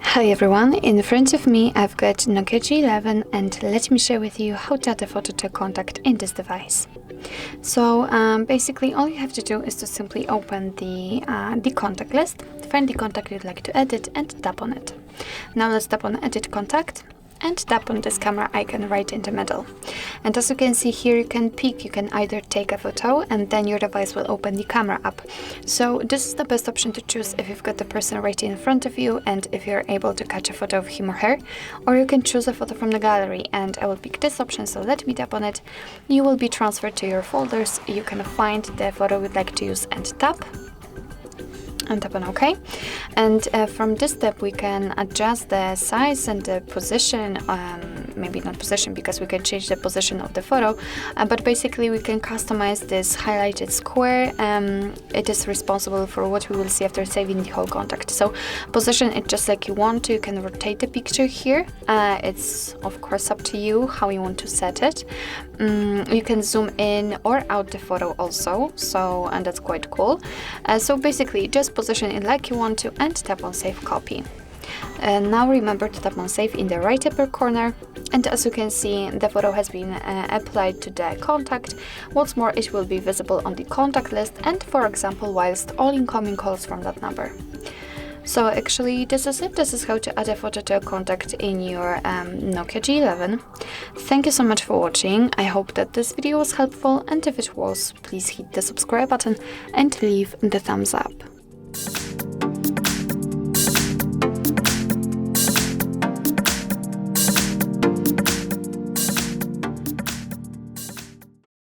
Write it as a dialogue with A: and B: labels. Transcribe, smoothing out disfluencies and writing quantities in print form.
A: Hi everyone, in front of me I've got Nokia G11 and let me share with you how to add a photo to a contact in this device. So basically all you have to do is to simply open the contact list, find the contact you'd like to edit and tap on it. Now let's tap on edit contact and tap on this camera icon right in the middle. And as you can see here, you can either take a photo and then your device will open the camera app. So this is the best option to choose if you've got the person right in front of you and if you're able to catch a photo of him or her, or you can choose a photo from the gallery, and I will pick this option, so let me tap on it. You will be transferred to your folders. You can find the photo you'd like to use and tap on OK. And from this step we can adjust the size and the position, maybe not position because we can change the position of the photo, but basically we can customize this highlighted square. It is responsible for what we will see after saving the whole contact. So position it just like you want to. You can rotate the picture here. It's of course up to you how you want to set it. You can zoom in or out the photo also, and that's quite cool. So basically just position it like you want to and tap on save copy. Now remember to tap on save in the right upper corner, and as you can see the photo has been applied to the contact. What's more, it will be visible on the contact list and, for example, whilst all incoming calls from that number. So actually this is it. This is how to add a photo to a contact in your Nokia G11. Thank you so much for watching. I hope that this video was helpful, and if it was, please hit the subscribe button and leave the thumbs up.